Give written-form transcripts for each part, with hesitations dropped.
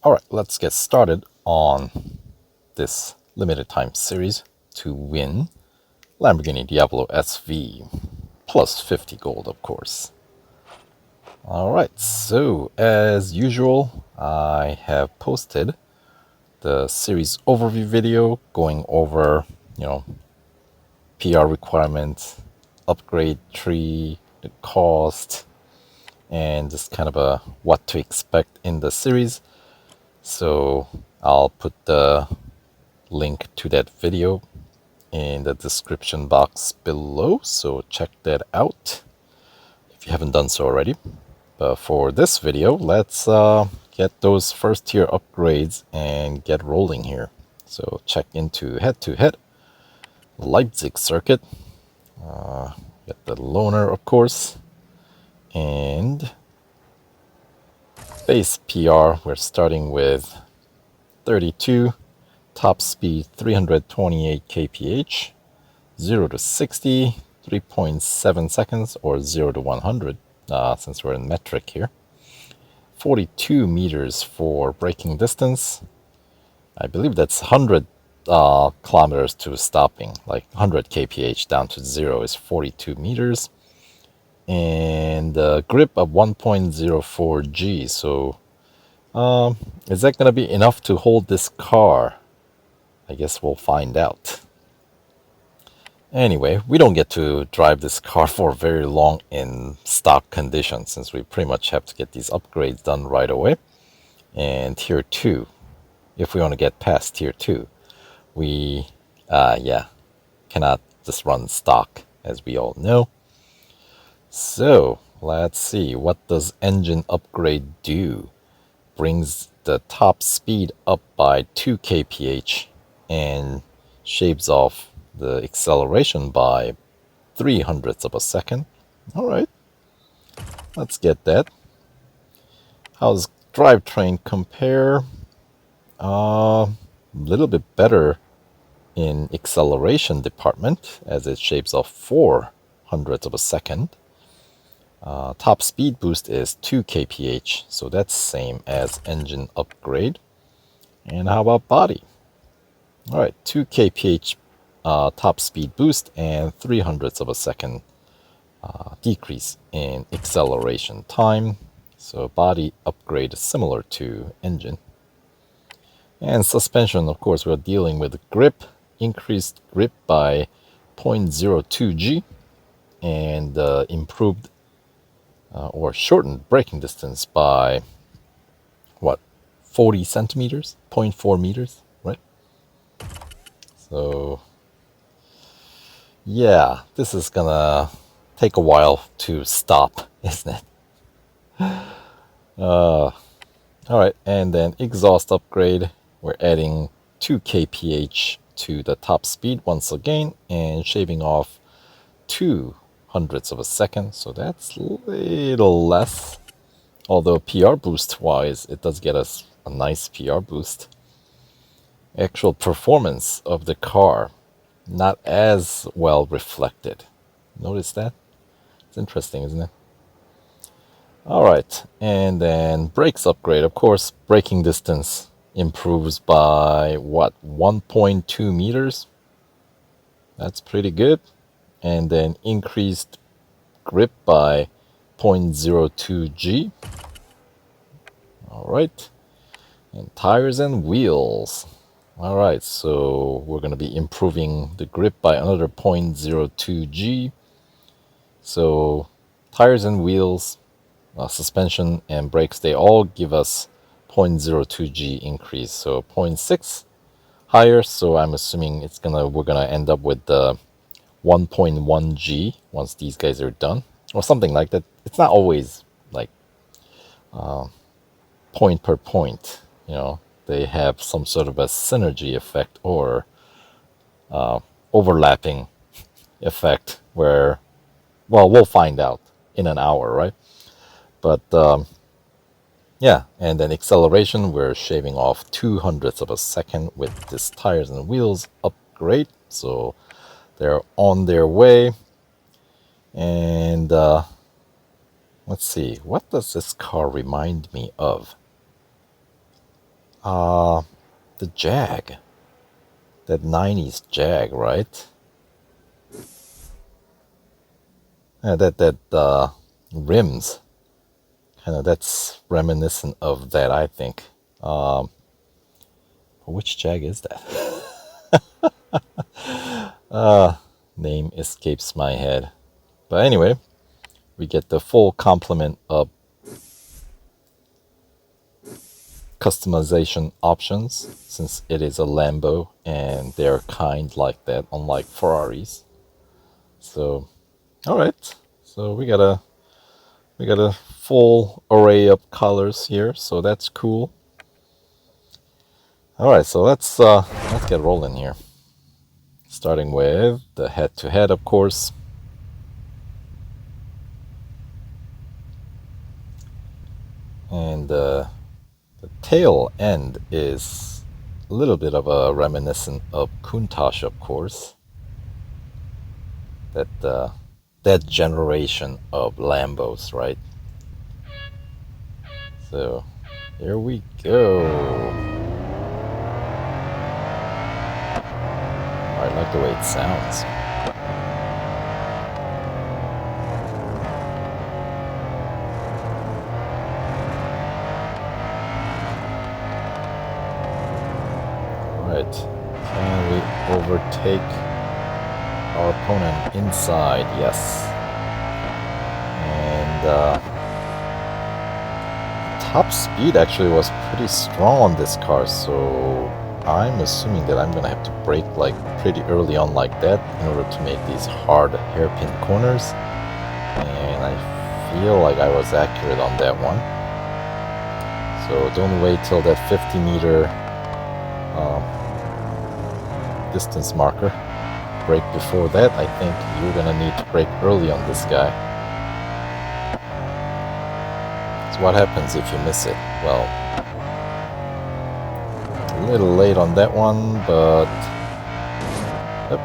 All right, let's get started on this limited time series to win Lamborghini Diablo SV plus 50 gold, of course. All right, so as usual, I have posted the series overview video going over, PR requirements, upgrade tree, the cost, and just kind of a what to expect in the series. So I'll put the link to that video in the description box below, so check that out if you haven't done so already. But for this video, let's get those first tier upgrades and get rolling here. So check into head-to-head Leipzig circuit, get the loaner of course, and base PR we're starting with 32, top speed 328 kph, 0 to 60, 3.7 seconds, or 0 to 100, since we're in metric here. 42 meters for braking distance. I believe that's 100 kilometers to stopping, like 100 kph down to 0 is 42 meters. And grip of 1.04 G. So is that going to be enough to hold this car? I guess we'll find out. Anyway, we don't get to drive this car for very long in stock condition, since we pretty much have to get these upgrades done right away. And tier 2, if we want to get past tier 2, we cannot just run stock, as we all know. So let's see, what does engine upgrade do? Brings the top speed up by 2 kph and shaves off the acceleration by 0.03 of a second. All right, let's get that. How's drivetrain compare? A little bit better in acceleration department, as it shaves off 0.04 of a second. Top speed boost is 2 kph, so that's same as engine upgrade. And how about body? All right, 2 kph top speed boost and 0.03 of a second decrease in acceleration time. So body upgrade is similar to engine. And suspension, of course, we're dealing with grip, increased grip by 0.02 G, and improved or shortened braking distance by 40 centimeters, 0.4 meters, right? So yeah, this is gonna take a while to stop, isn't it? All right, and then exhaust upgrade, we're adding 2 kph to the top speed once again and shaving off 0.02 of a second, so that's a little less. Although PR boost wise, it does get us a nice PR boost. Actual performance of the car, not as well reflected. Notice that? It's interesting, isn't it? All right, and then brakes upgrade. Of course, braking distance improves by 1.2 meters. That's pretty good. And then increased grip by 0.02 G. All right, and tires and wheels. All right, so we're going to be improving the grip by another 0.02 G. So tires and wheels, suspension and brakes, they all give us 0.02 G increase. So 0.6 higher. So I'm assuming we're gonna end up with the 1.1 G once these guys are done, or something like that. It's not always like point per point. They have some sort of a synergy effect or overlapping effect where, well, we'll find out in an hour, right? But yeah, and then acceleration, we're shaving off 0.02 of a second with this tires and wheels upgrade. So they're on their way. And let's see, what does this car remind me of? The Jag. That 90s Jag, right? That rims. Kind of, that's reminiscent of that, I think. Which Jag is that? Name escapes my head. But anyway, we get the full complement of customization options, since it is a Lambo and they're kind like that, unlike Ferraris. So, all right. So we got a full array of colors here, so that's cool. All right, so let's get rolling here. Starting with the head-to-head, of course. And the tail end is a little bit of a reminiscent of Countach, of course. That generation of Lambos, right? So here we go. I like the way it sounds. Alright, can we overtake our opponent inside? Yes. And top speed actually was pretty strong on this car, so I'm assuming that I'm gonna have to brake like pretty early on like that in order to make these hard hairpin corners, and I feel like I was accurate on that one. So don't wait till that 50-meter distance marker. Brake before that. I think you're gonna need to brake early on this guy. So what happens if you miss it? Well, a little late on that one, but yep,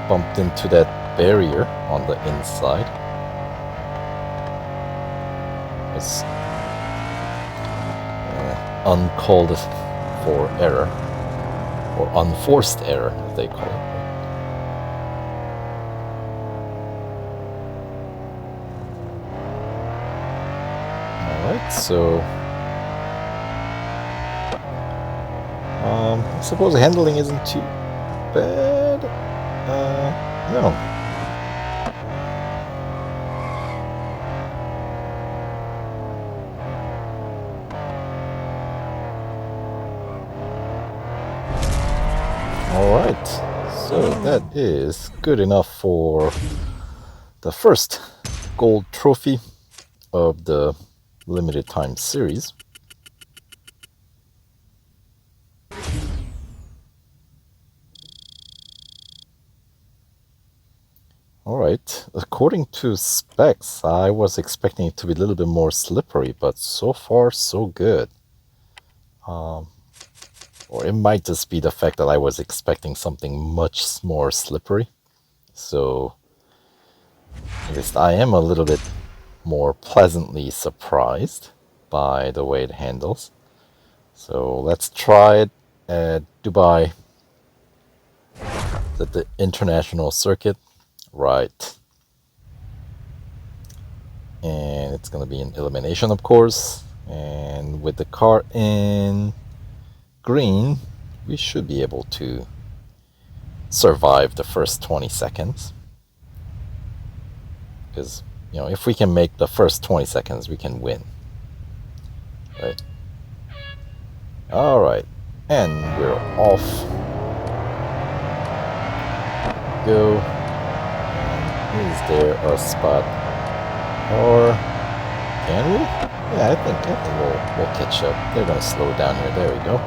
bumped into that barrier on the inside. It's uncalled for error, or unforced error, as they call it. Alright, so I suppose the handling isn't too bad. No. Alright, so that is good enough for the first gold trophy of the limited time series. Alright, according to specs, I was expecting it to be a little bit more slippery, but so far so good. Or it might just be the fact that I was expecting something much more slippery. So at least I am a little bit more pleasantly surprised by the way it handles. So let's try it at Dubai, at the international circuit. Right. And it's going to be an elimination, of course. And with the car in green, we should be able to survive the first 20 seconds. Because, you know, if we can make the first 20 seconds, we can win. Right? Alright. And we're off. Go. Is there a spot, or can we? Yeah, I think we'll catch up. They're gonna slow down here. There we go.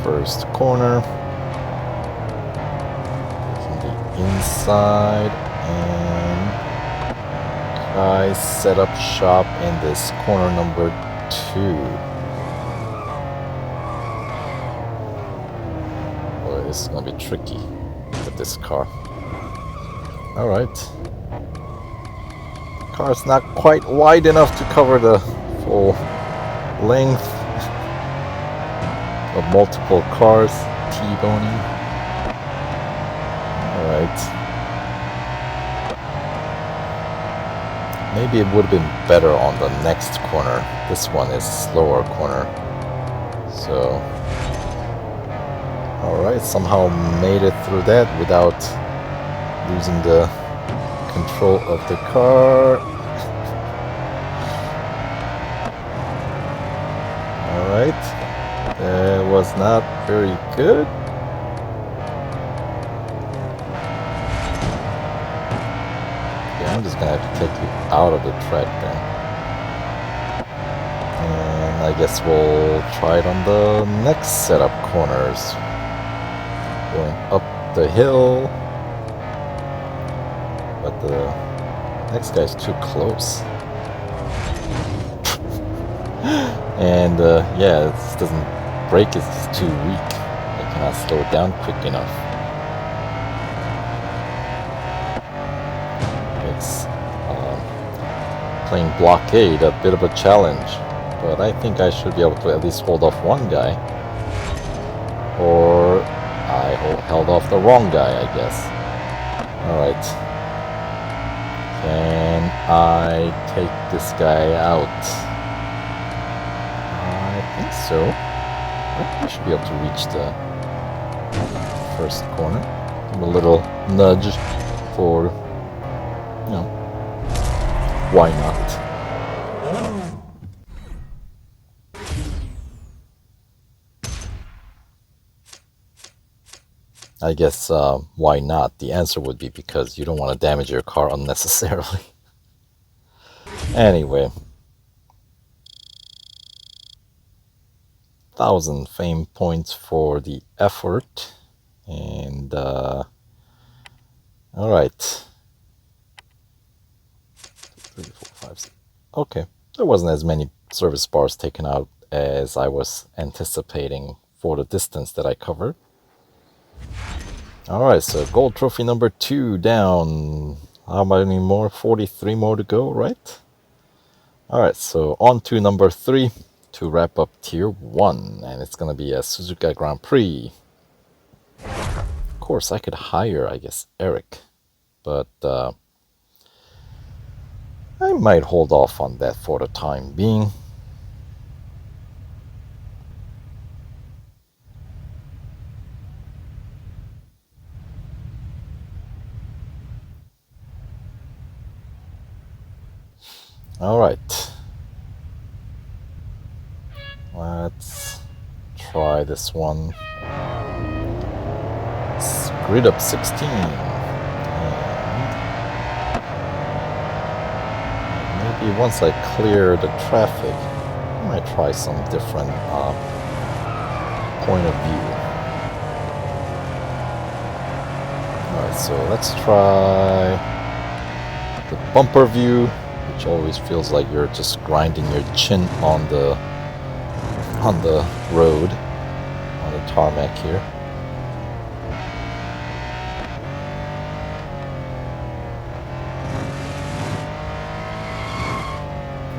First corner. Taking the inside, and I set up shop in this corner number 2. Boy, this is gonna be tricky with this car. Alright. Car's not quite wide enough to cover the full length, of multiple cars T-boning. Alright. Maybe it would have been better on the next corner. This one is slower corner. So, alright, somehow made it through that without losing the control of the car. Alright, that was not very good. Yeah, I'm just gonna have to take you out of the track then. And I guess we'll try it on the next set of corners. Going up the hill. But the next guy's too close. And yeah, this doesn't brake, it's just too weak. I cannot slow it down quick enough. Makes playing blockade a bit of a challenge. But I think I should be able to at least hold off one guy. Or I held off the wrong guy, I guess. Alright. Can I take this guy out? I think so. I should be able to reach the first corner. Give a little nudge for, you know, why not? I guess why not? The answer would be because you don't want to damage your car unnecessarily. Anyway. 1,000 fame points for the effort. And alright. 3, 4, 5, 6. Okay. There wasn't as many service bars taken out as I was anticipating for the distance that I covered. Alright, so gold trophy number 2 down. How many more? 43 more to go, right? Alright, so on to number 3 to wrap up tier 1. And it's gonna be a Suzuka Grand Prix. Of course, I could hire, I guess, Eric. But I might hold off on that for the time being. Alright. Let's try this one. Grid up 16. And maybe once I clear the traffic, I might try some different point of view. Alright, so let's try the bumper view, which always feels like you're just grinding your chin on the road, on the tarmac here.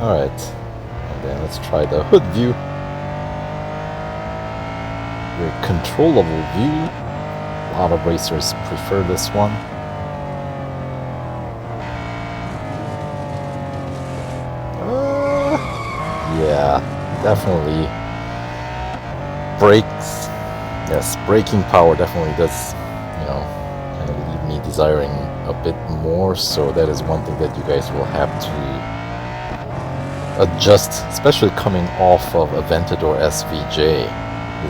Alright, and then let's try the hood view. Very controllable view. A lot of racers prefer this one. Yeah, definitely. Brakes. Yes, braking power definitely does, you know, kind of leave me desiring a bit more. So that is one thing that you guys will have to adjust, especially coming off of Aventador SVJ.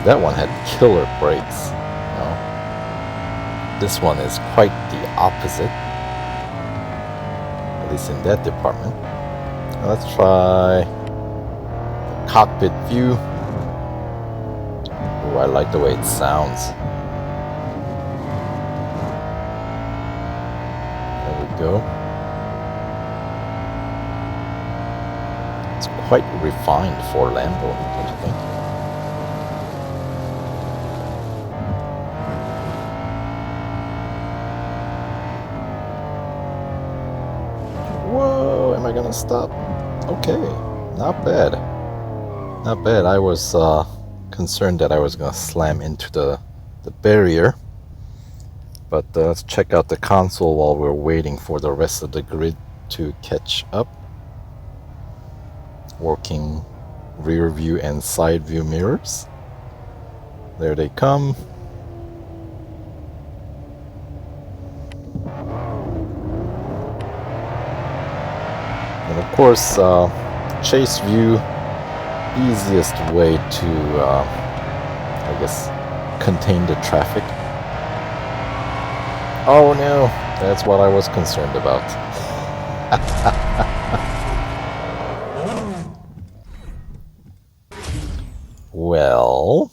That one had killer brakes. You know? This one is quite the opposite, at least in that department. Let's try the cockpit view. Oh, I like the way it sounds. There we go. It's quite refined for Lambo, don't you think? Whoa, am I gonna stop? Okay, not bad. Not bad. I was concerned that I was gonna slam into the barrier. But let's check out the console while we're waiting for the rest of the grid to catch up. Working rear view and side view mirrors. There they come. And of course, chase view, easiest way to, I guess, contain the traffic. Oh no, that's what I was concerned about. Well,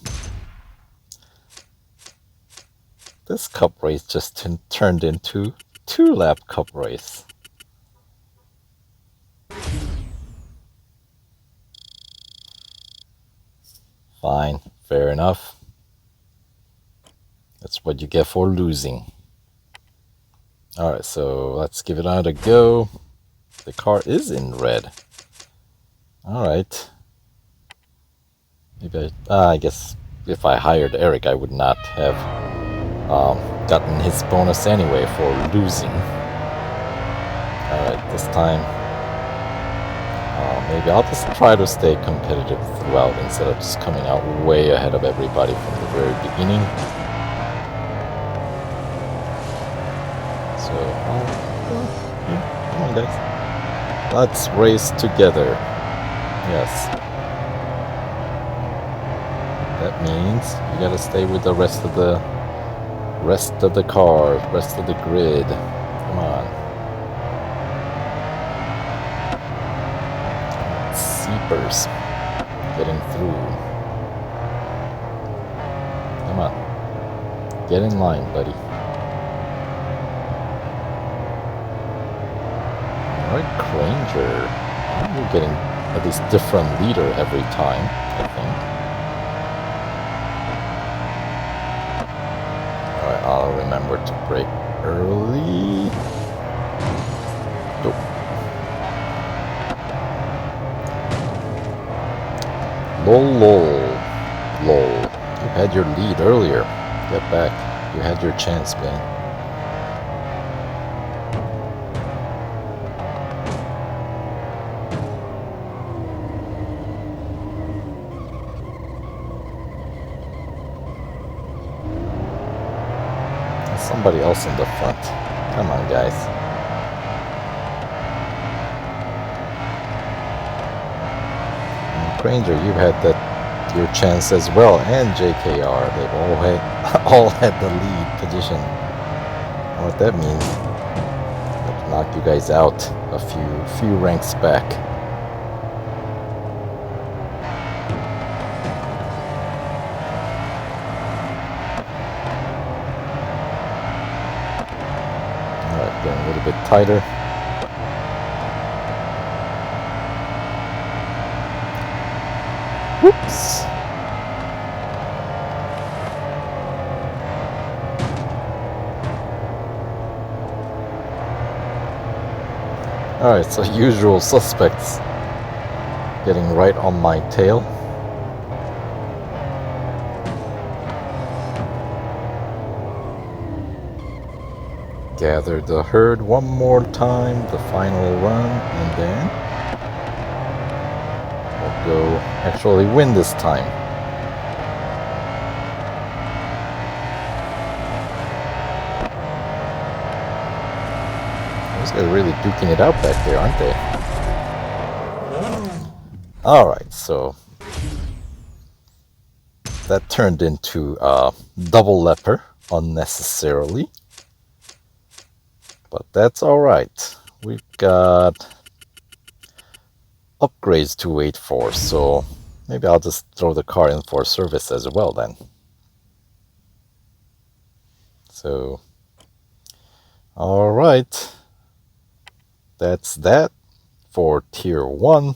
this cup race just turned into 2-lap cup race. Fine, fair enough. That's what you get for losing. Alright, so let's give it another go. The car is in red. Alright. Maybe I guess if I hired Eric, I would not have gotten his bonus anyway for losing. Alright, this time maybe I'll just try to stay competitive throughout instead of just coming out way ahead of everybody from the very beginning. So, come on guys. Let's race together. Yes. That means you gotta stay with the rest of the car, rest of the grid. Come on. Seepers. Getting through. Come on. Get in line, buddy. Alright, Granger. You're getting at least different leader every time, I think. Alright, I'll remember to brake early. Go. Lol. You had your lead earlier. Get back. You had your chance, man. Somebody else in the front. Come on, guys. And Granger, you had your chance as well, and JKR. They've all had the lead position. And what that means, it'll knock you guys out a few ranks back. Getting a little bit tighter. Whoops. Alright, so usual suspects getting right on my tail. Gather the herd one more time, the final run, and then we'll go actually win this time. These guys are really duking it out back there, aren't they? Alright, so that turned into a double leper unnecessarily. But that's alright. We've got upgrades to wait for, so maybe I'll just throw the car in for service as well then. So, alright. That's that for Tier 1.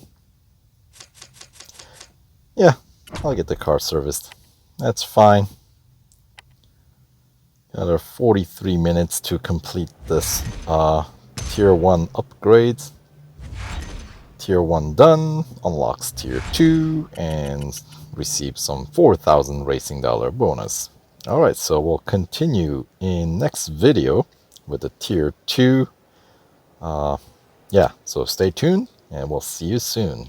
Yeah, I'll get the car serviced. That's fine. Another 43 minutes to complete this Tier 1 upgrades. Tier 1 done, unlocks Tier 2, and receive some 4,000 racing dollar bonus. Alright, so we'll continue in next video with the Tier 2. Yeah, so stay tuned, and we'll see you soon.